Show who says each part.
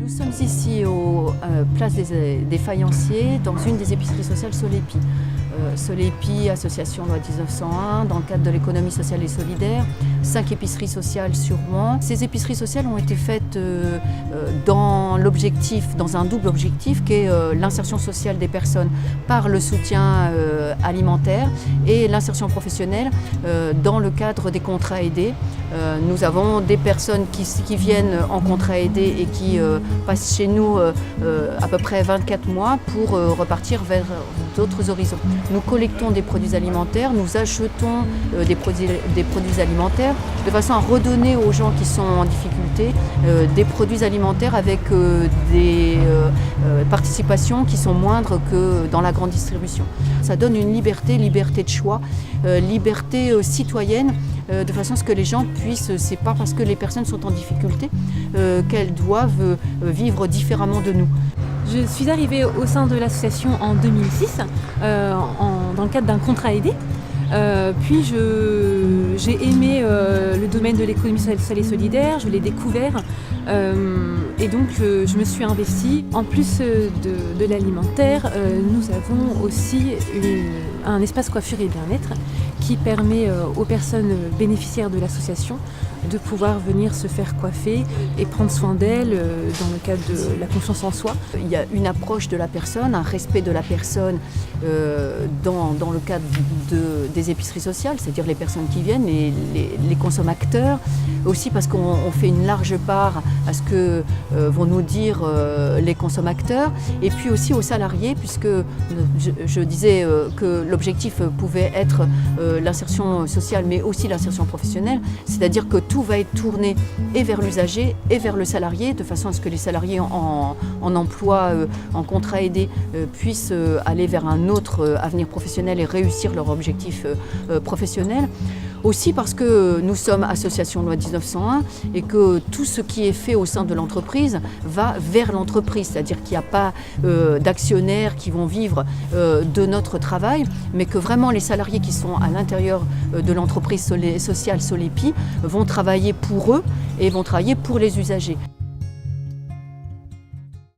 Speaker 1: Nous sommes ici au place des Faïenciers, dans une des épiceries sociales Solepi. Solepi, association loi 1901, dans le cadre de l'économie sociale et solidaire, 5 épiceries sociales sur Rouen. Ces épiceries sociales ont été faites dans un double objectif qui est l'insertion sociale des personnes par le soutien alimentaire et l'insertion professionnelle dans le cadre des contrats aidés. Nous avons des personnes qui viennent en contrat aidé et qui passent chez nous à peu près 24 mois pour repartir vers d'autres horizons. Nous collectons des produits alimentaires, nous achetons des produits alimentaires de façon à redonner aux gens qui sont en difficulté des produits alimentaires avec des participations qui sont moindres que dans la grande distribution. Ça donne une liberté de choix, liberté citoyenne, de façon à ce que les gens puissent, c'est pas parce que les personnes sont en difficulté qu'elles doivent vivre différemment de nous.
Speaker 2: Je suis arrivée au sein de l'association en 2006, dans le cadre d'un contrat aidé. Puis j'ai aimé le domaine de l'économie sociale et solidaire, je l'ai découvert et donc je me suis investie. En plus de l'alimentaire, nous avons aussi un espace coiffure et bien-être qui permet aux personnes bénéficiaires de l'association de pouvoir venir se faire coiffer et prendre soin d'elles dans le cadre de la confiance en soi.
Speaker 1: Il y a une approche de la personne, un respect de la personne dans le cadre des épiceries sociales, c'est-à-dire les personnes qui viennent, les consommateurs, aussi parce qu'on fait une large part à ce que vont nous dire les consommateurs, et puis aussi aux salariés, puisque je disais que l'objectif pouvait être l'insertion sociale, mais aussi l'insertion professionnelle, c'est-à-dire que tout va être tourné et vers l'usager et vers le salarié, de façon à ce que les salariés en emploi, en contrat aidé, puissent aller vers un autre avenir professionnel et réussir leur objectif professionnel. Aussi parce que nous sommes association loi 1901 et que tout ce qui est fait au sein de l'entreprise va vers l'entreprise, c'est-à-dire qu'il n'y a pas d'actionnaires qui vont vivre de notre travail, mais que vraiment les salariés qui sont à l'intérieur de l'entreprise sociale Solepi vont travailler pour eux et vont travailler pour les usagers.